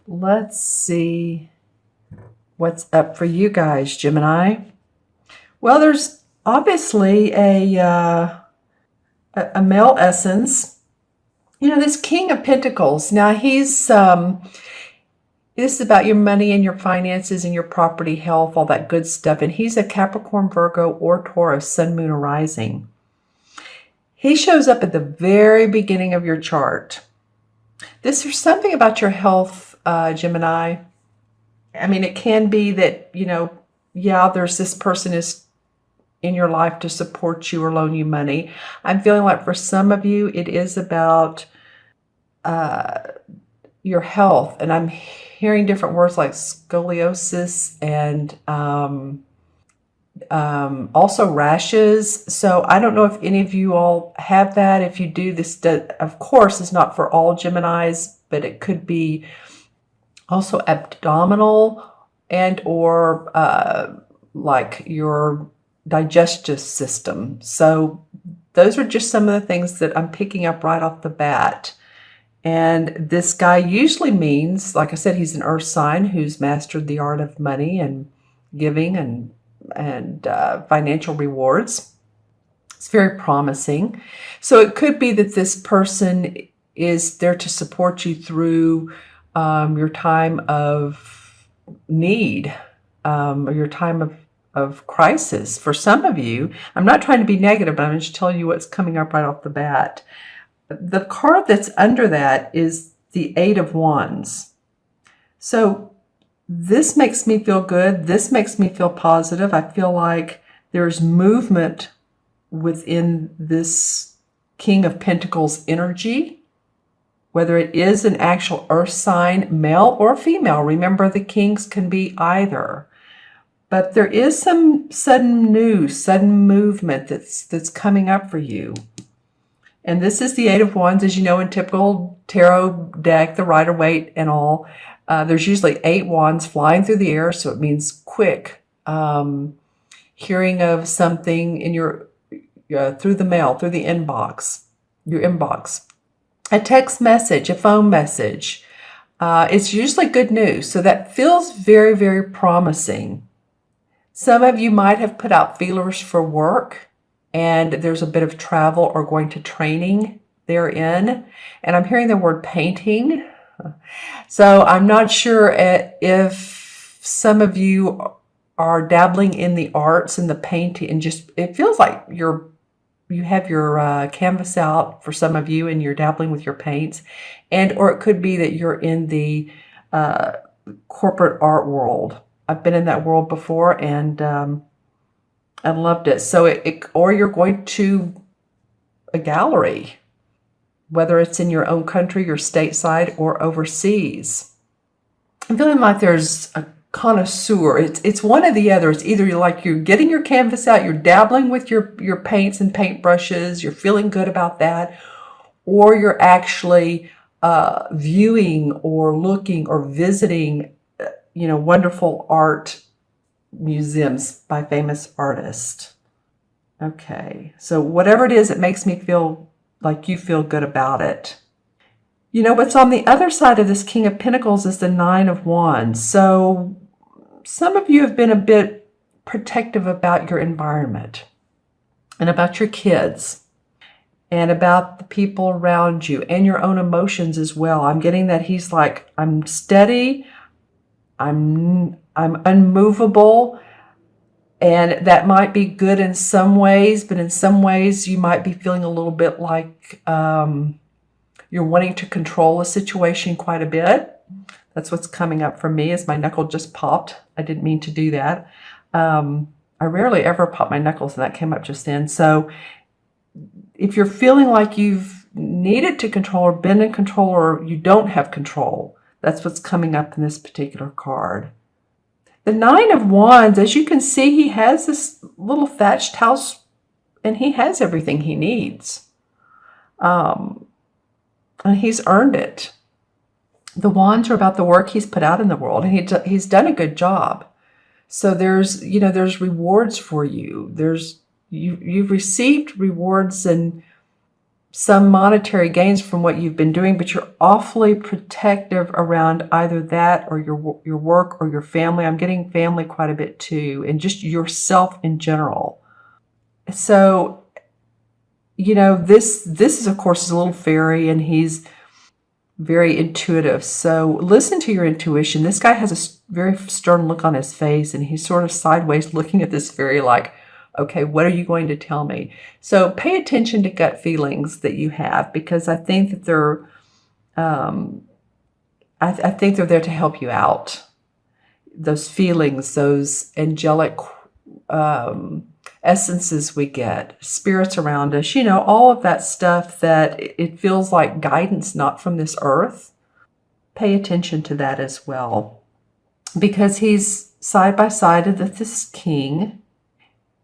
Let's see what's up for you guys, Gemini. Well, there's obviously a male essence. This King of Pentacles. Now this is about your money and your finances and your property, health, all that good stuff. And he's a Capricorn, Virgo, or Taurus, Sun, Moon, or Rising. He shows up at the very beginning of your chart. There's something about your health, Gemini. I mean, it can be that, there's this person is in your life to support you or loan you money. I'm feeling like for some of you, it is about your health. And I'm hearing different words like scoliosis and also rashes. So I don't know if any of you all have that. If you do, this, of course, is not for all Geminis, but it could be also abdominal and or like your digestive system. So those are just some of the things that I'm picking up right off the bat. And this guy usually means, like I said, he's an earth sign who's mastered the art of money and giving and financial rewards. It's very promising. So it could be that this person is there to support you through your time of need, or your time of crisis. For some of you, I'm not trying to be negative, but I'm just telling you what's coming up right off the bat. The card that's under that is the Eight of Wands. So this makes me feel good. This makes me feel positive. I feel like there's movement within this King of Pentacles energy, whether it is an actual earth sign, male or female. Remember, the kings can be either. But there is some sudden news, sudden movement that's coming up for you. And this is the Eight of Wands, as you know, in typical tarot deck, the Rider-Waite and all. There's usually 8 wands flying through the air, so it means quick. Hearing of something in your through the mail, through the inbox, your inbox. A text message, a phone message. It's usually good news, so that feels very, very promising. Some of you might have put out feelers for work, and there's a bit of travel or going to training therein. And I'm hearing the word painting. So I'm not sure if some of you are dabbling in the arts and the painting, and just it feels like you have your canvas out for some of you, and you're dabbling with your paints, or it could be that you're in the corporate art world. I've been in that world before, and I loved it. So or you're going to a gallery, whether it's in your own country, your stateside, or overseas. I'm feeling like there's a connoisseur. It's one or the other. It's either you're getting your canvas out, you're dabbling with your paints and paintbrushes, you're feeling good about that, or you're actually viewing or looking or visiting, wonderful art museums by famous artists. Okay, so whatever it is, it makes me feel like you feel good about it. What's on the other side of this King of Pentacles is the Nine of Wands. So some of you have been a bit protective about your environment and about your kids and about the people around you and your own emotions as well. I'm getting that he's like, I'm steady, I'm unmovable, and that might be good in some ways, but in some ways you might be feeling a little bit like you're wanting to control a situation quite a bit. That's what's coming up for me as my knuckle just popped. I didn't mean to do that. I rarely ever pop my knuckles, and that came up just then. So if you're feeling like you've needed to control or been in control, or you don't have control, that's what's coming up in this particular card. The Nine of Wands, as you can see, he has this little thatched house, and he has everything he needs. And he's earned it. The wands are about the work he's put out in the world, and he's done a good job. So there's rewards for you. You've received rewards and some monetary gains from what you've been doing, but you're awfully protective around either that or your work or your family. I'm getting family quite a bit too, and just yourself in general. So, this is, of course, is a little fairy, and he's very intuitive. So listen to your intuition. This guy has a very stern look on his face, and he's sort of sideways looking at this fairy like, okay, what are you going to tell me? So pay attention to gut feelings that you have, because I think that they're, I think they're there to help you out. Those feelings, those angelic essences we get, spirits around us, all of that stuff that it feels like guidance, not from this earth. Pay attention to that as well, because he's side by side of this king.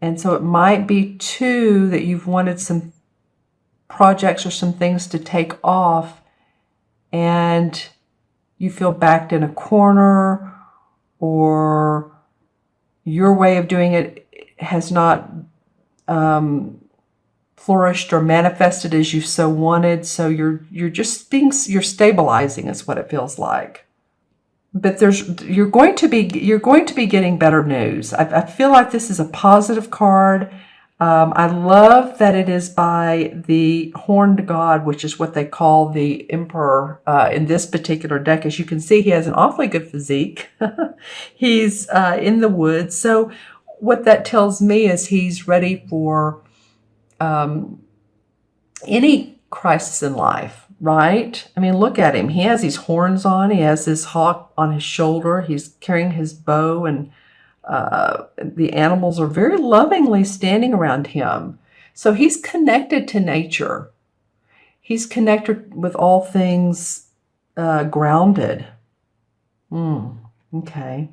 And so it might be too that you've wanted some projects or some things to take off, and you feel backed in a corner, or your way of doing it has not flourished or manifested as you so wanted. So you're stabilizing is what it feels like. But you're going to be getting better news. I feel like this is a positive card. I love that it is by the horned god, which is what they call the emperor in this particular deck. As you can see, he has an awfully good physique. He's in the woods. So what that tells me is he's ready for any crisis in life. Right? I mean, look at him. He has these horns on. He has this hawk on his shoulder. He's carrying his bow, and the animals are very lovingly standing around him. So he's connected to nature. He's connected with all things grounded. Okay.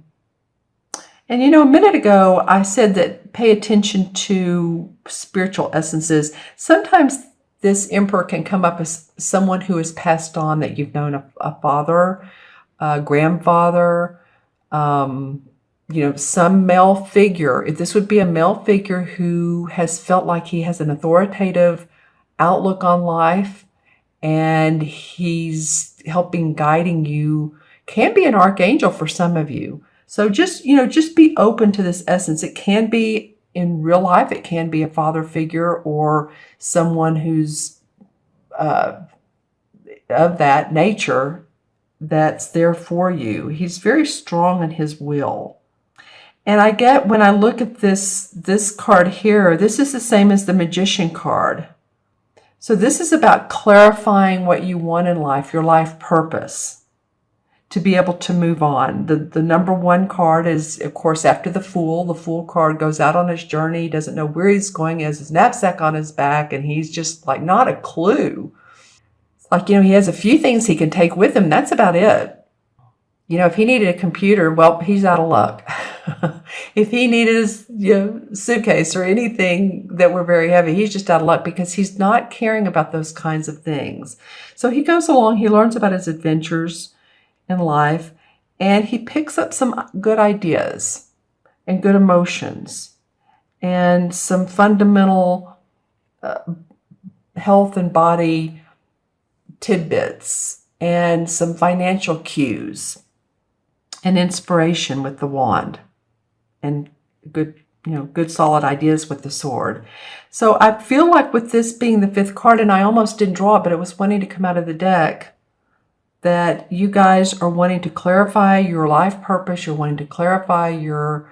And a minute ago, I said that pay attention to spiritual essences. Sometimes this emperor can come up as someone who has passed on, that you've known, a father, a grandfather, some male figure. This would be a male figure who has felt like he has an authoritative outlook on life, and he's guiding you. Can be an archangel for some of you. So just be open to this essence. It can be in real life, it can be a father figure or someone who's of that nature that's there for you. He's very strong in his will. And I get, when I look at this card here, this is the same as the Magician card. So this is about clarifying what you want in life, your life purpose, to be able to move on. The number one card is, of course, after the Fool. The Fool card goes out on his journey. He doesn't know where he's going. He has his knapsack on his back, and he's just like not a clue. It's like, he has a few things he can take with him. That's about it. If he needed a computer, well, he's out of luck. If he needed a suitcase or anything that were very heavy, he's just out of luck, because he's not caring about those kinds of things. So he goes along, he learns about his adventures in life, and he picks up some good ideas and good emotions and some fundamental health and body tidbits and some financial cues and inspiration with the wand, and good solid ideas with the sword. So I feel like with this being the fifth card, and I almost didn't draw it, but it was wanting to come out of the deck, that you guys are wanting to clarify your life purpose. You're wanting to clarify your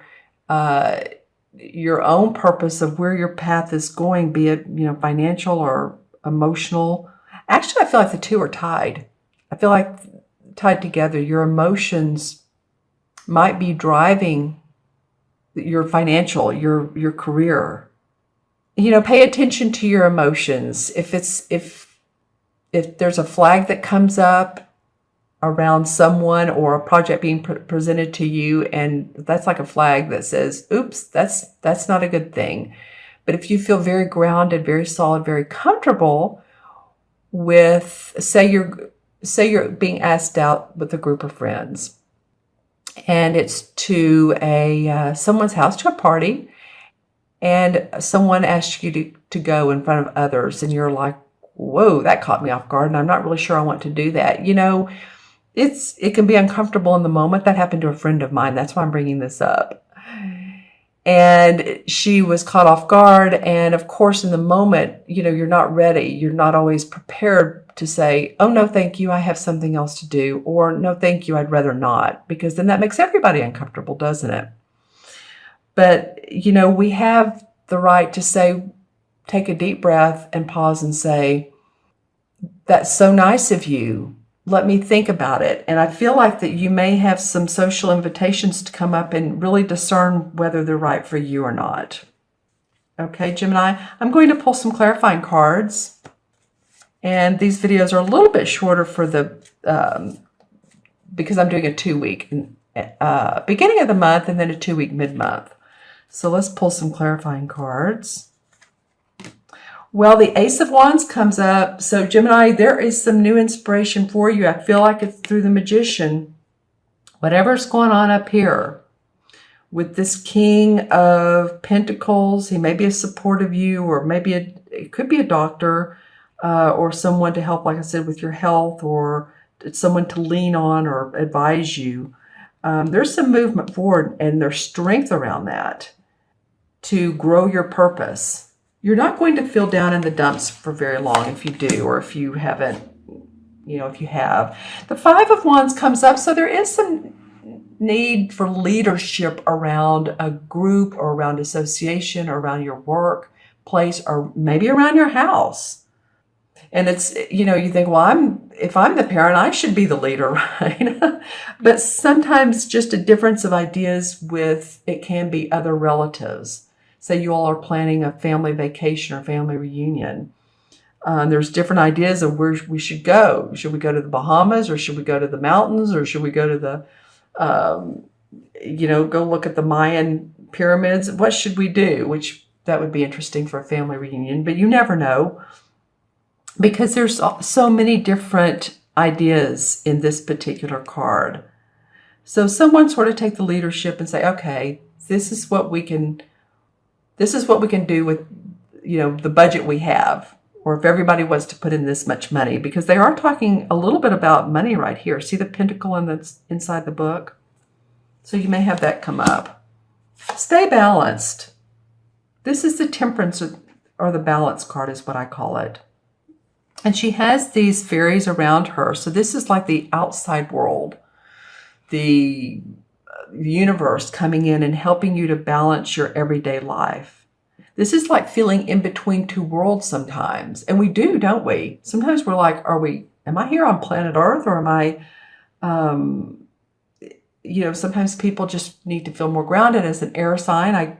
own purpose of where your path is going, be it, financial or emotional. Actually, I feel like the two are tied. I feel like tied together. Your emotions might be driving your financial, your career. Pay attention to your emotions. If there's a flag that comes up around someone or a project being presented to you, and that's like a flag that says, oops, that's not a good thing. But if you feel very grounded, very solid, very comfortable with, say you're being asked out with a group of friends, and it's to someone's house, to a party, and someone asks you to go in front of others, and you're like, whoa, that caught me off guard, and I'm not really sure I want to do that. It can be uncomfortable in the moment. That happened to a friend of mine. That's why I'm bringing this up. And she was caught off guard. And of course, in the moment, you're not ready. You're not always prepared to say, oh, no, thank you, I have something else to do. Or no, thank you, I'd rather not. Because then that makes everybody uncomfortable, doesn't it? But, we have the right to say, take a deep breath and pause and say, that's so nice of you. Let me think about it. And I feel like that you may have some social invitations to come up and really discern whether they're right for you or not. Okay, Gemini, I'm going to pull some clarifying cards. And these videos are a little bit shorter for because I'm doing a 2-week beginning of the month and then a 2-week mid-month. So let's pull some clarifying cards. Well, the Ace of Wands comes up. So Gemini, there is some new inspiration for you. I feel like it's through the Magician. Whatever's going on up here with this King of Pentacles, he may be a support of you, or maybe it could be a doctor or someone to help, like I said, with your health, or someone to lean on or advise you. There's some movement forward, and there's strength around that to grow your purpose. You're not going to feel down in the dumps for very long if you do, or if you haven't, if you have. The Five of Wands comes up, so there is some need for leadership around a group or around association or around your workplace or maybe around your house. And it's, you think, well, if I'm the parent, I should be the leader, right? But sometimes just a difference of ideas it can be other relatives. Say you all are planning a family vacation or family reunion. There's different ideas of where we should go. Should we go to the Bahamas, or should we go to the mountains, or should we go to the, go look at the Mayan pyramids? What should we do? Which that would be interesting for a family reunion, but you never know, because there's so many different ideas in this particular card. So someone sort of take the leadership and say, okay, this is what we can do with, the budget we have, or if everybody wants to put in this much money, because they are talking a little bit about money right here. See the pentacle that's inside the book? So you may have that come up. Stay balanced. This is the Temperance or the Balance card is what I call it. And she has these fairies around her. So this is like the outside world, the universe coming in and helping you to balance your everyday life. This is like feeling in between two worlds sometimes. And we do, don't we? Sometimes we're like, am I here on planet Earth, or am I, sometimes people just need to feel more grounded. As an air sign, I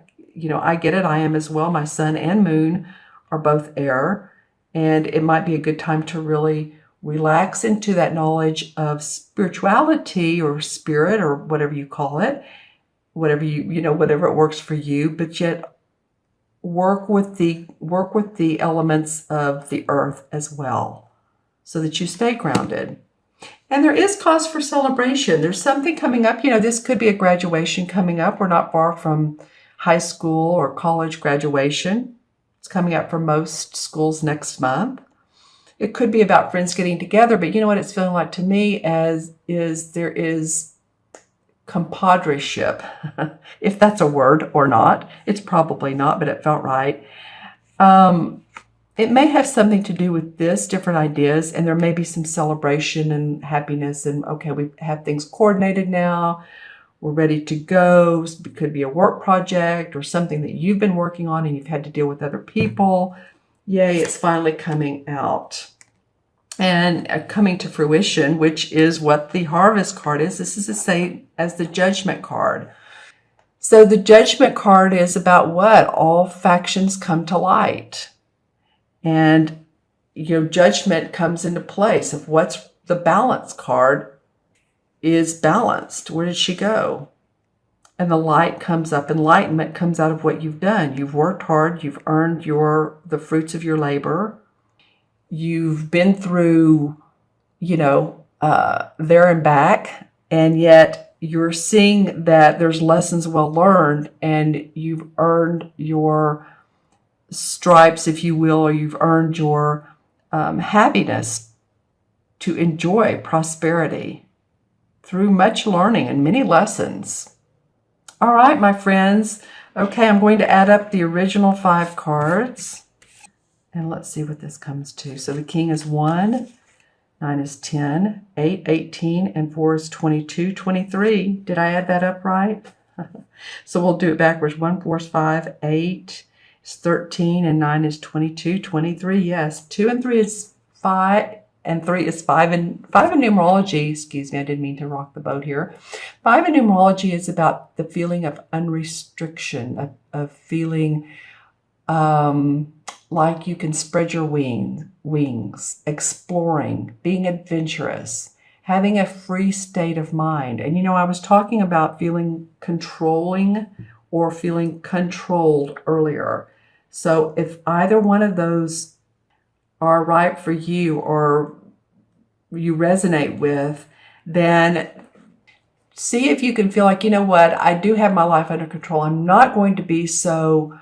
get it. I am as well. My sun and moon are both air. And it might be a good time to really relax into that knowledge of spirituality or spirit, or whatever you call it, whatever it works for you, but yet work with the elements of the earth as well, so that you stay grounded. And there is cause for celebration. There's something coming up. This could be a graduation coming up. We're not far from high school or college graduation. It's coming up for most schools next month. It could be about friends getting together, but you know what it's feeling like to me there is compadreship, if that's a word or not. It's probably not, but it felt right. It may have something to do with this, different ideas, and there may be some celebration and happiness, and okay, we have things coordinated now. We're ready to go. It could be a work project or something that you've been working on and you've had to deal with other people. Yay, it's finally coming out and coming to fruition, which is what the Harvest card is. This is the same as the Judgment card. So the Judgment card is about what? All factions come to light. And, judgment comes into place of what's the Balance card is balanced. Where did she go? And the light comes up. Enlightenment comes out of what you've done. You've worked hard. You've earned the fruits of your labor. You've been through, there and back. And yet you're seeing that there's lessons well learned, and you've earned your stripes, if you will, or you've earned your happiness, to enjoy prosperity through much learning and many lessons. All right, my friends. Okay, I'm going to add up the original 5 cards. And let's see what this comes to. So the king is 1, 9 is 10, 8, 18, and 4 is 22, 23. Did I add that up right? So we'll do it backwards. 1, 4 is 5, 8 is 13, and 9 is 22, 23. Yes, 2 and 3 is 5, and 3 is 5. And 5 in numerology, excuse me, I didn't mean to rock the boat here. 5 in numerology is about the feeling of unrestriction, of feeling like you can spread your wings, exploring, being adventurous, having a free state of mind. And I was talking about feeling controlling or feeling controlled earlier. So if either one of those are right for you or you resonate with, then see if you can feel like, what, I do have my life under control. I'm not going to be so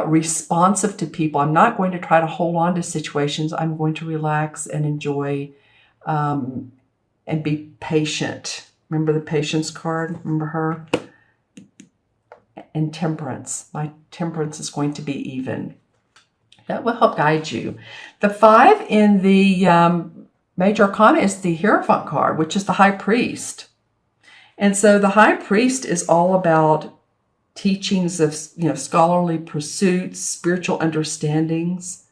responsive to people. I'm not going to try to hold on to situations. I'm going to relax and enjoy and be patient. Remember the patience card? Remember her? And temperance. My temperance is going to be even. That will help guide you. The 5 in the Major Arcana is the Hierophant card, which is the High Priest. And so the High Priest is all about teachings of, scholarly pursuits, spiritual understandings.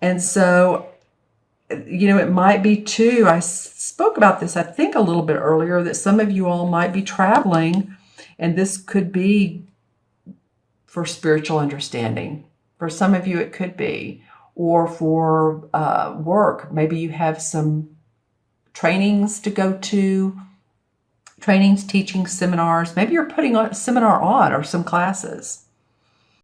And so, it might be too, I spoke about this, I think a little bit earlier, that some of you all might be traveling, and this could be for spiritual understanding. For some of you, it could be, or for work. Maybe you have some trainings to go to, trainings, teaching, seminars. Maybe you're putting a seminar on or some classes.